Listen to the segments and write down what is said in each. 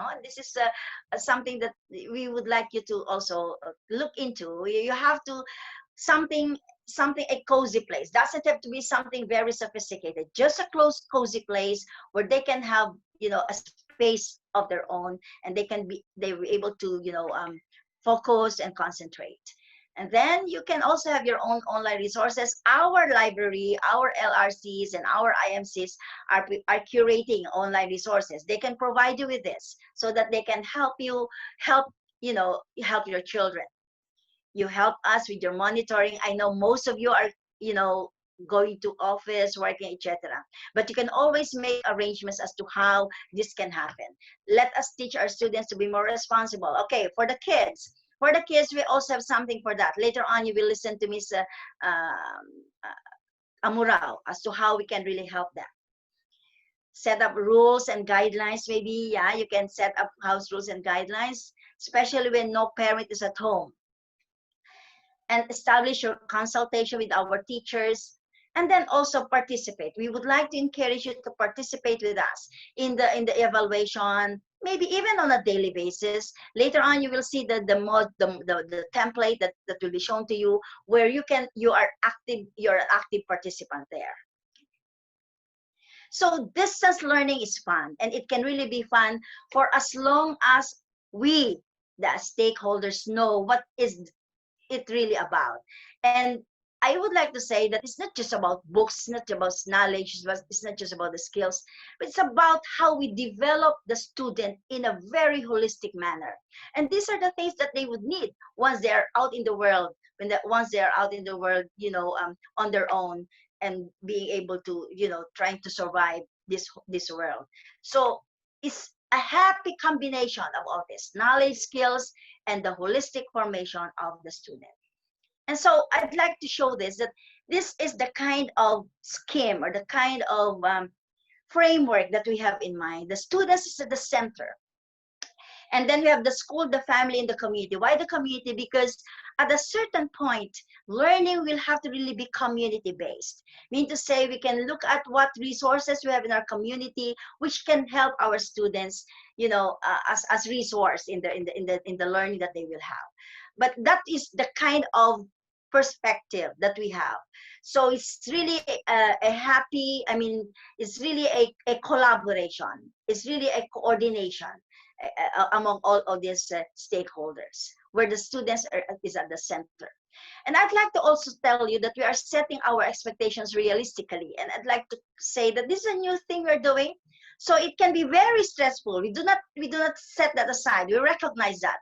No, this is something that we would like you to also look into. You have to something a cozy place. Doesn't have to be something very sophisticated. Just a close cozy place where they can have, you know, a space of their own, and they were able to, you know, focus and concentrate. And then you can also have your own online resources. Our library, our LRCs, and our IMCs are curating online resources. They can provide you with this so that they can help you, you know, help your children. You help us with your monitoring. I know most of you are, you know, going to office, working, etc. But you can always make arrangements as to how this can happen. Let us teach our students to be more responsible. Okay, for the kids, we also have something for that. Later on, you will listen to Miss Amurao as to how we can really help them. Set up rules and guidelines, maybe. Yeah, you can set up house rules and guidelines, especially when no parent is at home. And establish your consultation with our teachers, and then also participate. We would like to encourage you to participate with us in the evaluation, maybe even on a daily basis. Later on, you will see the template that will be shown to you, where you're an active participant there. So distance learning is fun, and it can really be fun for as long as we, the stakeholders, know what is it really about. And I would like to say that it's not just about books, it's not about knowledge, it's not just about the skills, but it's about how we develop the student in a very holistic manner. And these are the things that they would need once they are out in the world, once they are out in the world, you know, on their own, and being able to, you know, trying to survive this world. So it's a happy combination of all this knowledge, skills, and the holistic formation of the student. And so I'd like to show this, that this is the kind of scheme or the kind of framework that we have in mind. The students is at the center. And then we have the school, the family, and the community. Why the community? Because at a certain point, learning will have to really be community-based. Mean to say, we can look at what resources we have in our community, which can help our students, you know, as resource in the learning that they will have. But that is the kind of perspective that we have. So it's really a happy, I mean, it's really a collaboration. It's really a coordination among all of these stakeholders, where the students is at the center. And I'd like to also tell you that we are setting our expectations realistically. And I'd like to say that this is a new thing we're doing. So it can be very stressful. We do not set that aside. We recognize that.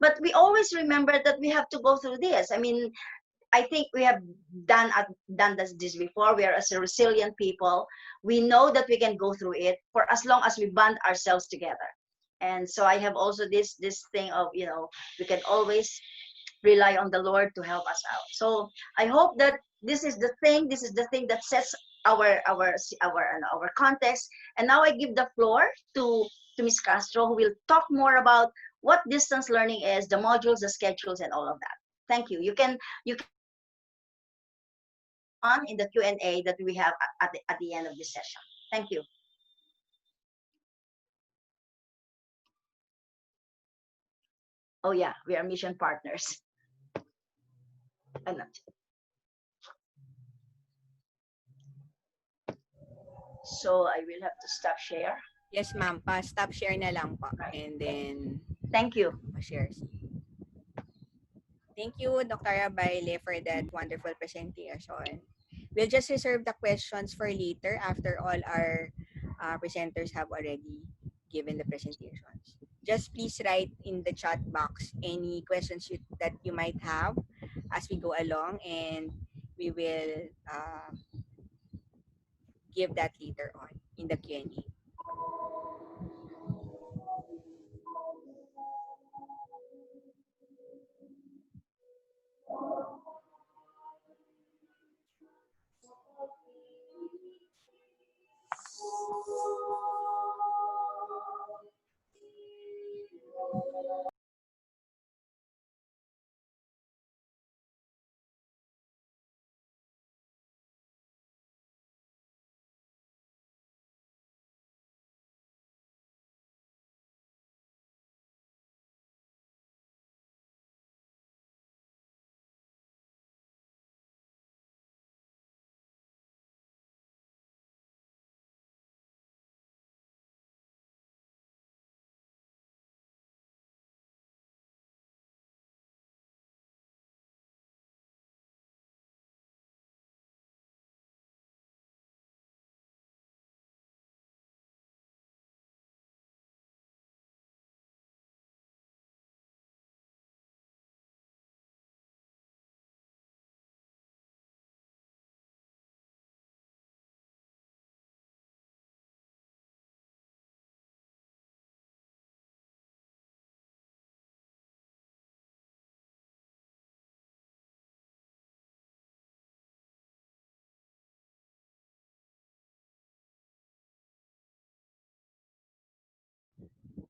But we always remember that we have to go through this. I mean, I think we have done this before. We are as a resilient people. We know that we can go through it for as long as we band ourselves together. And so I have also this thing of, you know, we can always rely on the Lord to help us out. So I hope that this is the thing that sets our context. And now I give the floor to Ms. Castro, who will talk more about what distance learning is, the modules, the schedules, and all of that. Thank you. You can on in the Q&A that we have at the end of this session. Thank you. Oh yeah, we are mission partners. So I will have to stop share. Yes, ma'am. Stop share na lang po. And then, thank you. Share. Thank you, Dr. Baile, for that wonderful presentation. We'll just reserve the questions for later after all our presenters have already given the presentations. Just please write in the chat box any questions that you might have as we go along, and we will give that later on in the Q&A.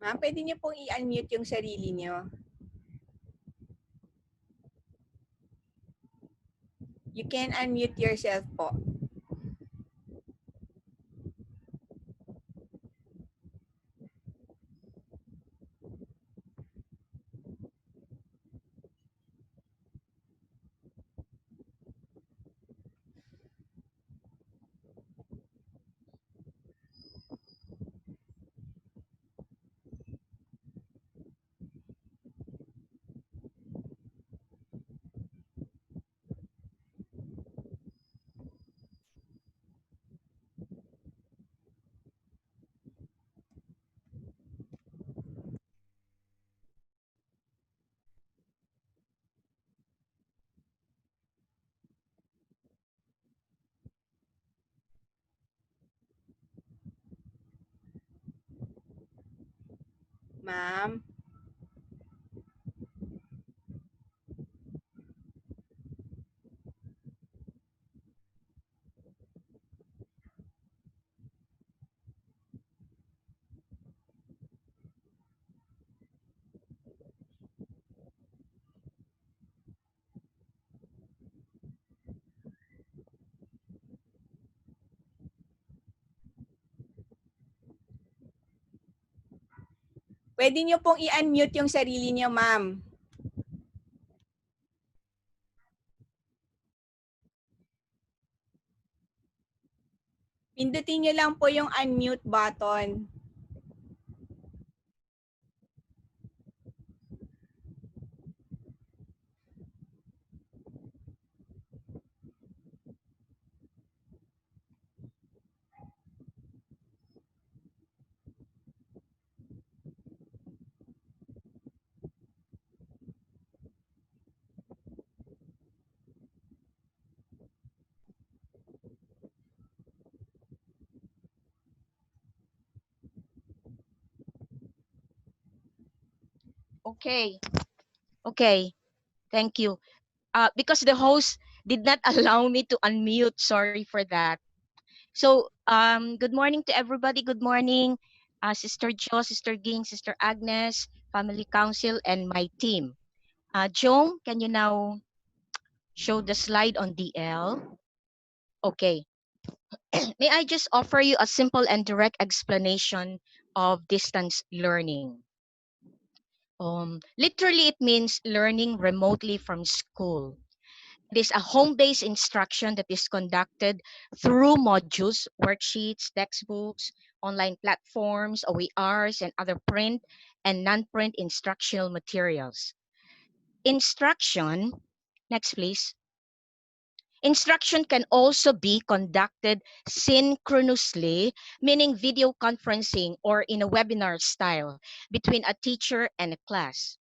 Ma'am, pwede niyo pong i-unmute yung sarili niyo. You can unmute yourself po. Ma'am, pwede niyo pong i-unmute yung sarili niyo, ma'am. Pindutin niyo lang po yung unmute button. Okay. Okay. Thank you. Because the host did not allow me to unmute. Sorry for that. So, good morning to everybody. Good morning, Sister Jo, Sister Ging, Sister Agnes, Family Council, and my team. Joan, can you now show the slide on DL? Okay. May I just offer you a simple and direct explanation of distance learning? Literally, it means learning remotely from school. It is a home-based instruction that is conducted through modules, worksheets, textbooks, online platforms, OERs, and other print and non-print instructional materials. Instruction, next please. Instruction can also be conducted synchronously, meaning video conferencing or in a webinar style between a teacher and a class.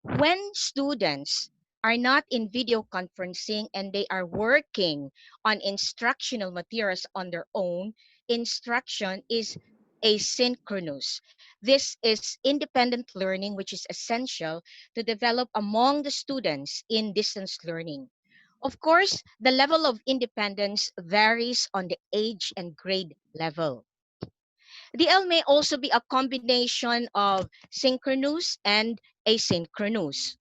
When students are not in video conferencing and they are working on instructional materials on their own, instruction is asynchronous. This is independent learning, which is essential to develop among the students in distance learning. Of course, the level of independence varies on the age and grade level. DL may also be a combination of synchronous and asynchronous.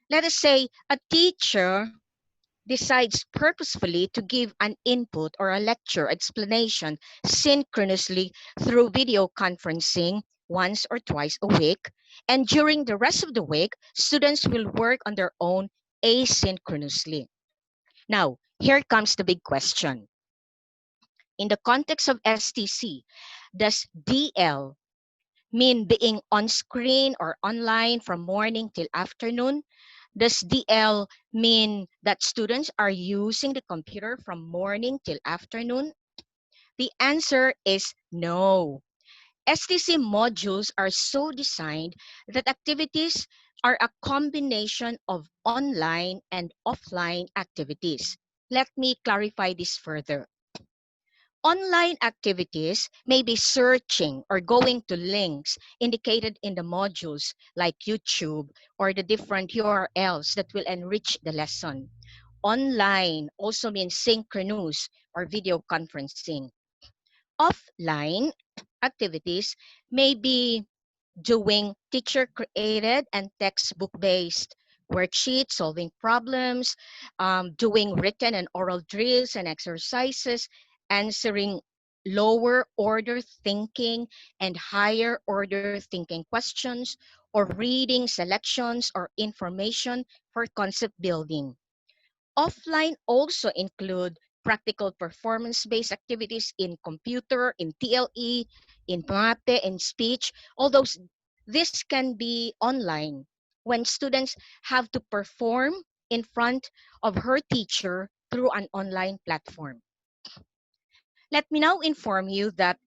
Let us say a teacher decides purposefully to give an input or a lecture explanation synchronously through video conferencing once or twice a week, and during the rest of the week, students will work on their own asynchronously. Now, here comes the big question. In the context of STC, does DL mean being on screen or online from morning till afternoon? Does DL mean that students are using the computer from morning till afternoon? The answer is no. STC modules are so designed that activities are a combination of online and offline activities. Let me clarify this further. Online activities may be searching or going to links indicated in the modules like YouTube or the different URLs that will enrich the lesson. Online also means synchronous or video conferencing. Offline activities may be doing teacher created and textbook based worksheets, solving problems, doing written and oral drills and exercises, answering lower order thinking and higher order thinking questions, or reading selections or information for concept building. Offline also include practical performance-based activities in computer, in TLE, in MAPE, in speech, although this can be online when students have to perform in front of her teacher through an online platform. Let me now inform you that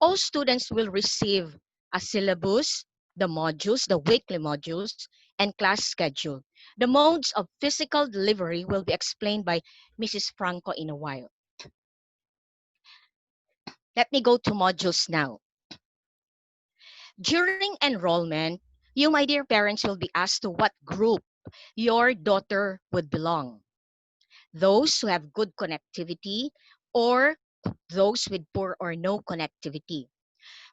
all students will receive a syllabus, the modules, the weekly modules, and class schedule. The modes of physical delivery will be explained by Mrs. Franco in a while. Let me go to modules now. During enrollment, you, my dear parents, will be asked to what group your daughter would belong. Those who have good connectivity or those with poor or no connectivity.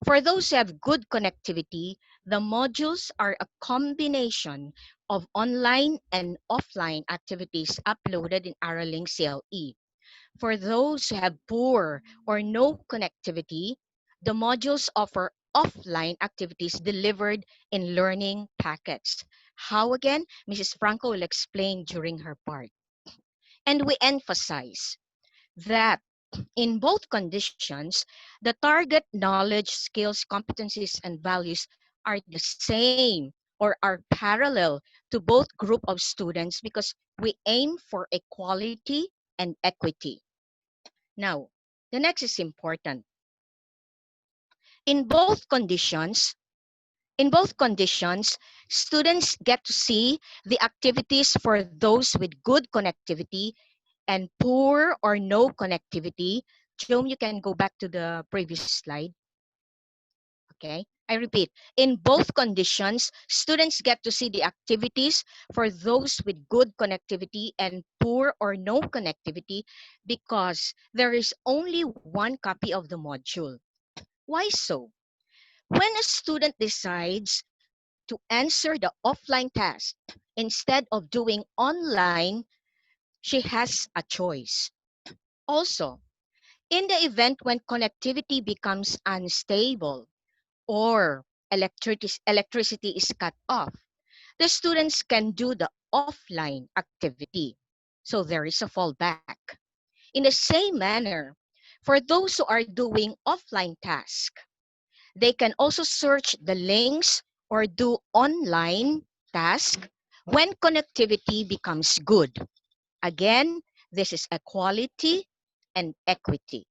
For those who have good connectivity, the modules are a combination of online and offline activities uploaded in Aralink CLE. For those who have poor or no connectivity, the modules offer offline activities delivered in learning packets. How again? Mrs. Franco will explain during her part. And we emphasize that in both conditions, the target knowledge, skills, competencies, and values are the same or are parallel to both group of students because we aim for equality and equity. Now, the next is important. In both conditions, in both conditions, students get to see the activities for those with good connectivity and poor or no connectivity. Jome, you can go back to the previous slide. Okay, I repeat, in both conditions, students get to see the activities for those with good connectivity and poor or no connectivity because there is only one copy of the module. Why so? When a student decides to answer the offline task instead of doing online, she has a choice. Also, in the event when connectivity becomes unstable or electricity is cut off, the students can do the offline activity. So there is a fallback. In the same manner, for those who are doing offline tasks, they can also search the links or do online tasks when connectivity becomes good. Again, this is equality and equity.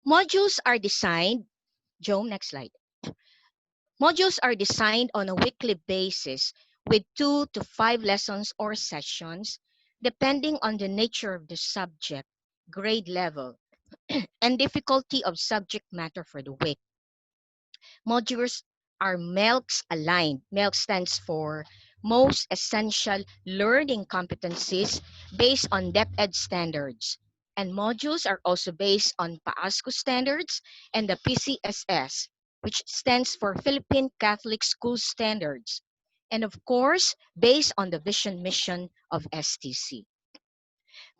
Modules are designed, Joe, next slide. Modules are designed on a weekly basis with 2 to 5 lessons or sessions, depending on the nature of the subject, grade level, and difficulty of subject matter for the week. Modules are MELCS aligned. MELC stands for Most Essential Learning Competencies based on DepEd standards. And modules are also based on PAASCO standards and the PCSS, which stands for Philippine Catholic School Standards. And of course, based on the vision mission of STC.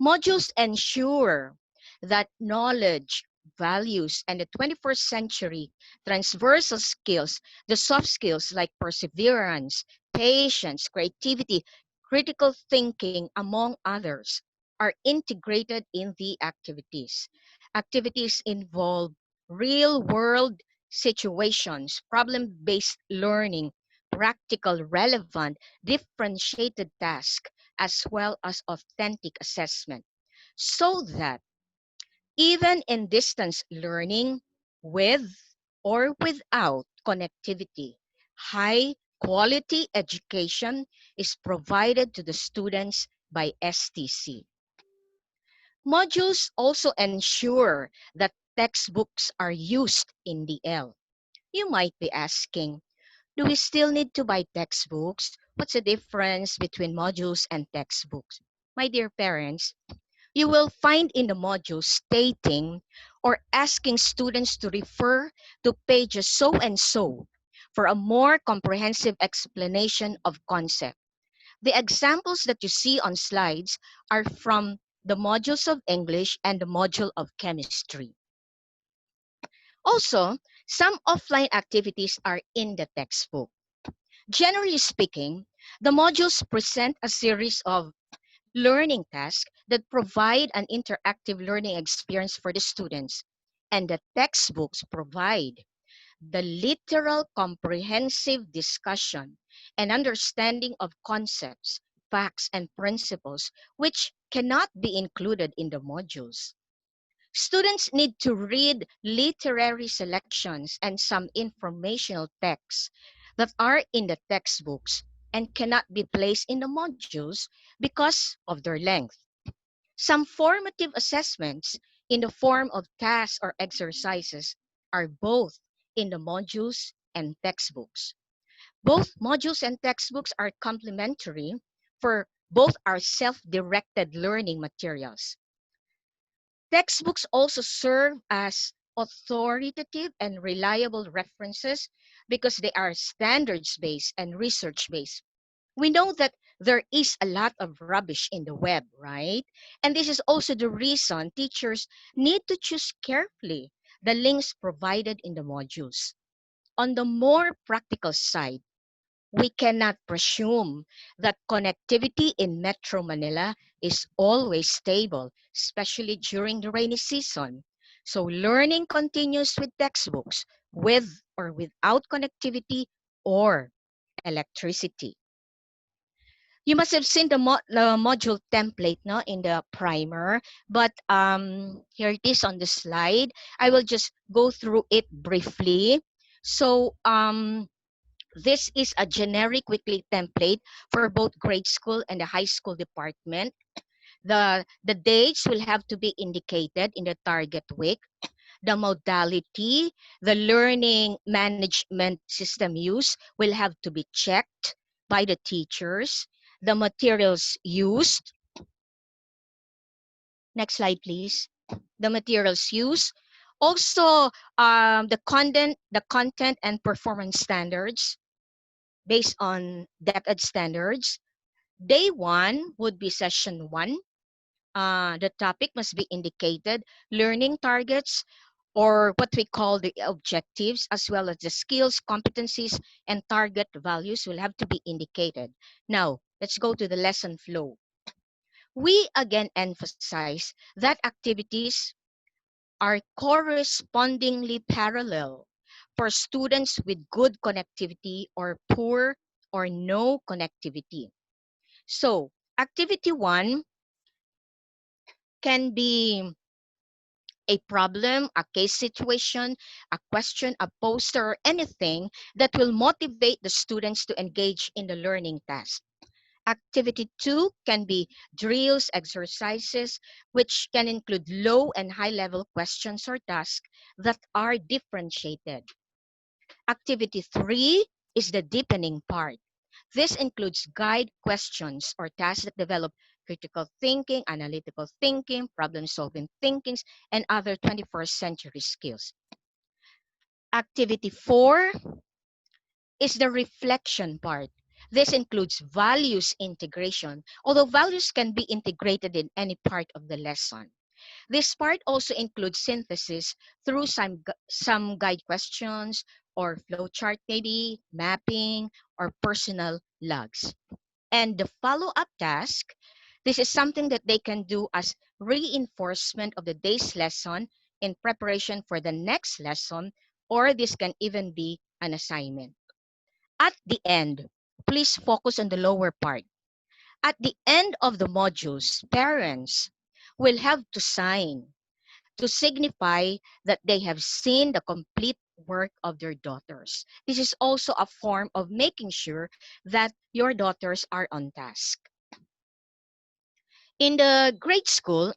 Modules ensure that knowledge, values, and the 21st century transversal skills, the soft skills like perseverance, patience, creativity, critical thinking, among others, are integrated in the activities. Activities involve real-world situations, problem-based learning, practical, relevant, differentiated tasks, as well as authentic assessment, so that even in distance learning, with or without connectivity, high quality education is provided to the students by STC. Modules also ensure that textbooks are used in DL. You might be asking, do we still need to buy textbooks? What's the difference between modules and textbooks? My dear parents, you will find in the module stating or asking students to refer to pages so and so for a more comprehensive explanation of concept. The examples that you see on slides are from the modules of English and the module of chemistry. Also, some offline activities are in the textbook. Generally speaking, the modules present a series of learning tasks that provide an interactive learning experience for the students, and the textbooks provide the literal comprehensive discussion and understanding of concepts, facts, and principles which cannot be included in the modules. Students need to read literary selections and some informational texts that are in the textbooks and cannot be placed in the modules because of their length. Some formative assessments in the form of tasks or exercises are both in the modules and textbooks. Both modules and textbooks are complementary for both our self-directed learning materials. Textbooks also serve as authoritative and reliable references because they are standards-based and research-based. We know that there is a lot of rubbish in the web, right? And this is also the reason teachers need to choose carefully the links provided in the modules. On the more practical side, we cannot presume that connectivity in Metro Manila is always stable, especially during the rainy season. So learning continues with textbooks, with or without connectivity or electricity. You must have seen the module template no, in the primer, but here it is on the slide. I will just go through it briefly. So this is a generic weekly template for both grade school and the high school department. The dates will have to be indicated in the target week. The modality, the learning management system used will have to be checked by the teachers. The materials used. Next slide, please. The materials used. Also, the content and performance standards based on DepEd standards. Day one would be session one. The topic must be indicated. Learning targets, or what we call the objectives, as well as the skills, competencies, and target values will have to be indicated. Now, let's go to the lesson flow. We again emphasize that activities are correspondingly parallel for students with good connectivity or poor or no connectivity. So, activity one can be a problem, a case situation, a question, a poster, or anything that will motivate the students to engage in the learning task. Activity two can be drills, exercises, which can include low and high level questions or tasks that are differentiated. Activity three is the deepening part. This includes guide questions or tasks that develop critical thinking, analytical thinking, problem-solving thinkings, and other 21st century skills. Activity 4 is the reflection part. This includes values integration, although values can be integrated in any part of the lesson. This part also includes synthesis through some guide questions or flowchart maybe, mapping, or personal logs. And the follow-up task, this is something that they can do as reinforcement of the day's lesson in preparation for the next lesson, or this can even be an assignment. At the end, please focus on the lower part. At the end of the modules, parents will have to sign to signify that they have seen the complete work of their daughters. This is also a form of making sure that your daughters are on task. In the grade school,